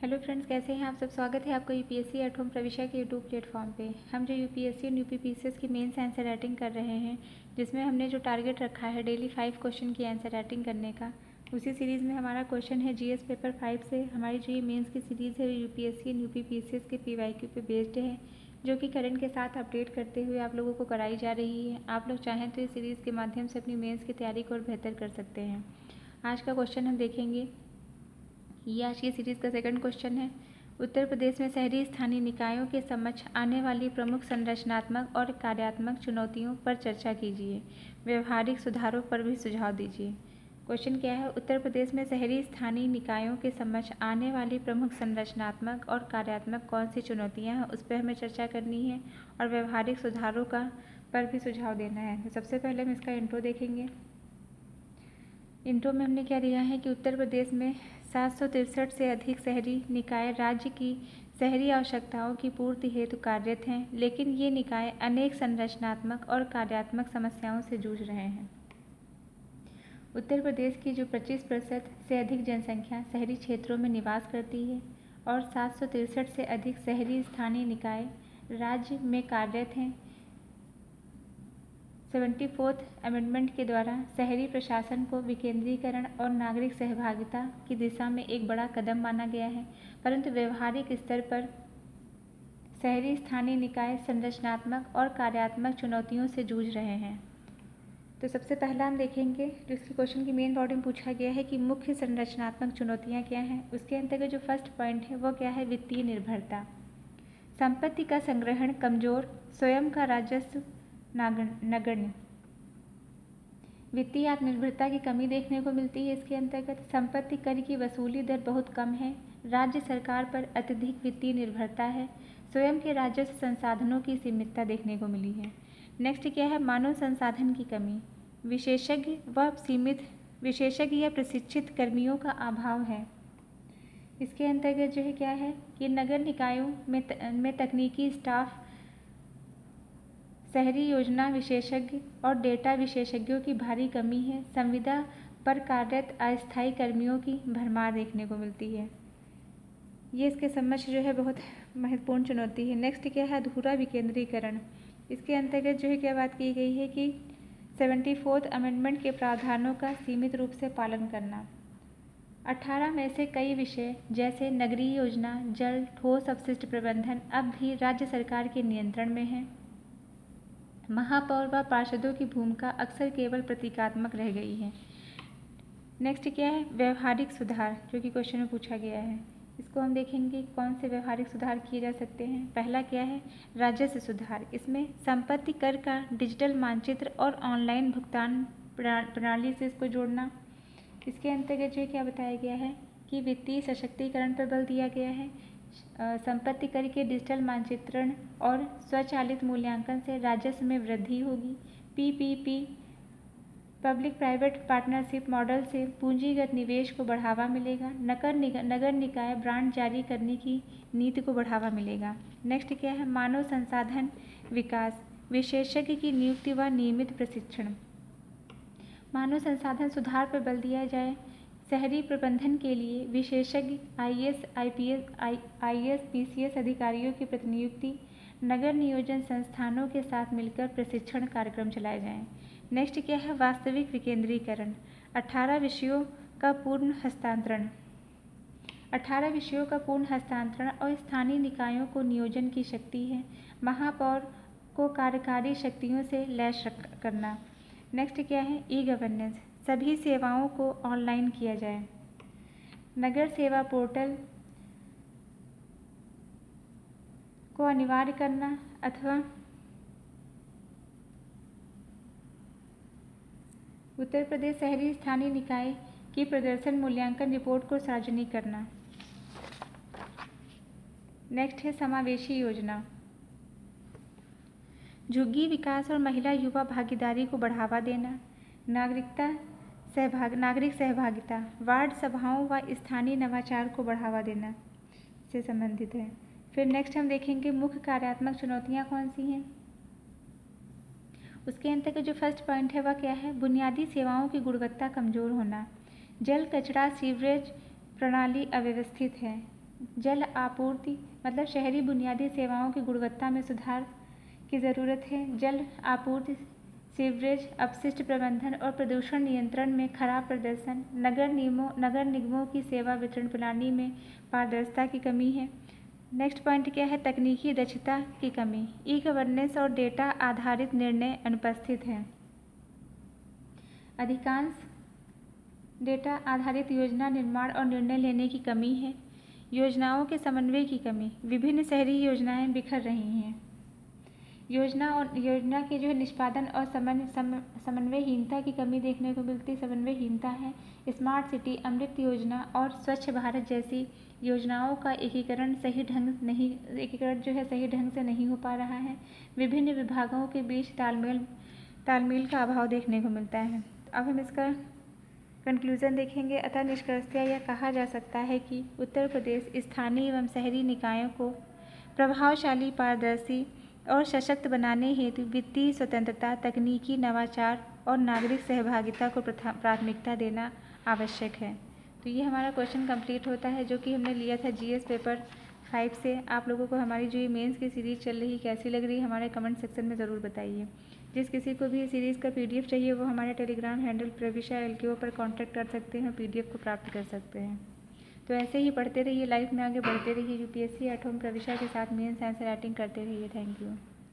Hello friends, कैसे हैं आप सब। स्वागत है आपका यूपीएससी एट होम प्रविष्या के यूट्यूब प्लेटफॉर्म पे। हम जो यूपीएससी और यूपीपीसीएस की मेंस आंसर राइटिंग कर रहे हैं, जिसमें हमने जो टारगेट रखा है डेली 5 क्वेश्चन की आंसर राइटिंग करने का, उसी सीरीज़ में हमारा क्वेश्चन है जीएस पेपर 5 से। हमारी जो ये मेंस की सीरीज़ है यूपीएससी और यूपीपीसीएस के पीवाईक्यू पे बेस्ड है, जो कि करंट के साथ अपडेट करते हुए आप लोगों को कराई जा रही है। आप लोग चाहें तो इस सीरीज़ के माध्यम से अपनी मेंस की तैयारी को और बेहतर कर सकते हैं। आज का क्वेश्चन हम देखेंगे, ये आज की सीरीज़ का सेकंड क्वेश्चन है। उत्तर प्रदेश में शहरी स्थानीय निकायों के समक्ष आने वाली प्रमुख संरचनात्मक और कार्यात्मक चुनौतियों पर चर्चा कीजिए। व्यवहारिक सुधारों पर भी सुझाव दीजिए। क्वेश्चन क्या है, उत्तर प्रदेश में शहरी स्थानीय निकायों के समक्ष आने वाली प्रमुख संरचनात्मक और कार्यात्मक कौन सी चुनौतियां हैं, उस पर हमें चर्चा करनी है और व्यवहारिक सुधारों का पर भी सुझाव देना है। तो सबसे पहले हम इसका इंट्रो देखेंगे। इंट्रो में हमने क्या दिया है कि उत्तर प्रदेश में 763 से अधिक शहरी निकाय राज्य की शहरी आवश्यकताओं की पूर्ति हेतु कार्यरत हैं, लेकिन ये निकाय अनेक संरचनात्मक और कार्यात्मक समस्याओं से जूझ रहे हैं। उत्तर प्रदेश की जो 25% से अधिक जनसंख्या शहरी क्षेत्रों में निवास करती है और 763 से अधिक शहरी स्थानीय निकाय राज्य में कार्यरत हैं। 74th अमेंडमेंट के द्वारा शहरी प्रशासन को विकेंद्रीकरण और नागरिक सहभागिता की दिशा में एक बड़ा कदम माना गया है, परंतु व्यवहारिक स्तर पर शहरी स्थानीय निकाय संरचनात्मक और कार्यात्मक चुनौतियों से जूझ रहे हैं। तो सबसे पहला हम देखेंगे, जो इसके क्वेश्चन की मेन बॉडी में पूछा गया है कि मुख्य संरचनात्मक चुनौतियाँ क्या हैं। उसके अंतर्गत जो फर्स्ट पॉइंट है वो क्या है, वित्तीय निर्भरता। संपत्ति का संग्रहण कमजोर, स्वयं का राजस्व नगण्य, वित्तीय आत्मनिर्भरता की कमी देखने को मिलती है। इसके अंतर्गत संपत्ति कर की वसूली दर बहुत कम है, राज्य सरकार पर अत्यधिक वित्तीय निर्भरता है, स्वयं के राजस्व संसाधनों की सीमितता देखने को मिली है। नेक्स्ट क्या है, मानव संसाधन की कमी, विशेषज्ञ या प्रशिक्षित कर्मियों का अभाव है। इसके अंतर्गत जो है क्या है कि नगर निकायों में तकनीकी स्टाफ, शहरी योजना विशेषज्ञ और डेटा विशेषज्ञों की भारी कमी है। संविदा पर कार्यरत अस्थायी कर्मियों की भरमार देखने को मिलती है। ये इसके समक्ष जो है बहुत महत्वपूर्ण चुनौती है। नेक्स्ट क्या है, अधूरा विकेंद्रीकरण। इसके अंतर्गत जो है क्या बात की गई है कि 74th अमेंडमेंट के प्रावधानों का सीमित रूप से पालन करना। 18 में से कई विषय जैसे नगरीय योजना, जल, ठोस अपशिष्ट प्रबंधन अब भी राज्य सरकार के नियंत्रण में है। महापौर व पार्षदों की भूमिका अक्सर केवल प्रतीकात्मक रह गई है। नेक्स्ट क्या है, व्यवहारिक सुधार, जो कि क्वेश्चन में पूछा गया है। इसको हम देखेंगे कौन से व्यवहारिक सुधार किए जा सकते हैं। पहला क्या है, राजस्व सुधार। इसमें संपत्ति कर का डिजिटल मानचित्र और ऑनलाइन भुगतान प्रणाली से इसको जोड़ना। इसके अंतर्गत जो क्या बताया गया है कि वित्तीय सशक्तिकरण पर बल दिया गया है। संपत्ति कर के डिजिटल मानचित्रण और स्वचालित मूल्यांकन से राजस्व में वृद्धि होगी। PPP public private partnership model से पूंजीगत निवेश को बढ़ावा मिलेगा। नगर निकाय ब्रांड जारी करने की नीति को बढ़ावा मिलेगा। नेक्स्ट क्या है, मानव संसाधन विकास, विशेषज्ञ की नियुक्ति व नियमित प्रशिक्षण। मानव संसाधन सुधार पर बल दिया जाए। शहरी प्रबंधन के लिए विशेषज्ञ आईएएस पीसीएस अधिकारियों की प्रतिनियुक्ति, नगर नियोजन संस्थानों के साथ मिलकर प्रशिक्षण कार्यक्रम चलाए जाएं। नेक्स्ट क्या है, वास्तविक विकेंद्रीकरण। 18 विषयों का पूर्ण हस्तांतरण। 18 विषयों का पूर्ण हस्तांतरण और स्थानीय निकायों को नियोजन की शक्ति है। महापौर को कार्यकारी शक्तियों से लैस करना। नेक्स्ट क्या है, ई गवर्नेंस, सभी सेवाओं को ऑनलाइन किया जाए। नगर सेवा पोर्टल को अनिवार्य करना अथवा उत्तर प्रदेश शहरी स्थानीय निकाय की प्रदर्शन मूल्यांकन रिपोर्ट को सार्वजनिक करना। नेक्स्ट है समावेशी योजना, झुग्गी विकास और महिला युवा भागीदारी को बढ़ावा देना। नागरिक सहभागिता, वार्ड सभाओं व स्थानीय नवाचार को बढ़ावा देना से संबंधित है। फिर नेक्स्ट हम देखेंगे मुख्य कार्यात्मक चुनौतियाँ कौन सी हैं। उसके अंतर्गत जो फर्स्ट पॉइंट है वह क्या है, बुनियादी सेवाओं की गुणवत्ता कमजोर होना। जल, कचरा, सीवरेज प्रणाली अव्यवस्थित है। जल आपूर्ति मतलब शहरी बुनियादी सेवाओं की गुणवत्ता में सुधार की ज़रूरत है। जल आपूर्ति, सीवरेज, अपशिष्ट प्रबंधन और प्रदूषण नियंत्रण में खराब प्रदर्शन, नगर निगमों की सेवा वितरण प्रणाली में पारदर्शिता की कमी है। नेक्स्ट पॉइंट क्या है? तकनीकी दक्षता की कमी, ई गवर्नेंस और डेटा आधारित निर्णय अनुपस्थित हैं। अधिकांश डेटा आधारित योजना निर्माण और निर्णय लेने की कमी है। योजनाओं के समन्वय की कमी, विभिन्न शहरी योजनाएं बिखर रही हैं। योजना के जो है निष्पादन और समन्वयहीनता की कमी देखने को मिलती। समन्वयहीनता है। स्मार्ट सिटी, अमृत योजना और स्वच्छ भारत जैसी योजनाओं का एकीकरण सही ढंग से नहीं हो पा रहा है। विभिन्न विभागों के बीच तालमेल का अभाव देखने को मिलता है। अब हम इसका कंक्लूज़न देखेंगे। अतः निष्कर्षतः यह कहा जा सकता है कि उत्तर प्रदेश स्थानीय एवं शहरी निकायों को प्रभावशाली, पारदर्शी और सशक्त बनाने हेतु वित्तीय स्वतंत्रता, तकनीकी नवाचार और नागरिक सहभागिता को प्राथमिकता देना आवश्यक है। तो ये हमारा क्वेश्चन कंप्लीट होता है, जो कि हमने लिया था जीएस पेपर 5 से। आप लोगों को हमारी जो ये मेंस की सीरीज़ चल रही कैसी लग रही है हमारे कमेंट सेक्शन में ज़रूर बताइए। जिस किसी को भी सीरीज़ का पीडीएफ चाहिए वो हमारे टेलीग्राम हैंडल प्रविशा LKO पर कांटेक्ट कर सकते हैं, पीडीएफ को प्राप्त कर सकते हैं। तो ऐसे ही पढ़ते रहिए, लाइफ में आगे बढ़ते रहिए। यूपीएससी एट होम प्रविशा के साथ मेंस आंसर राइटिंग करते रहिए। Thank you.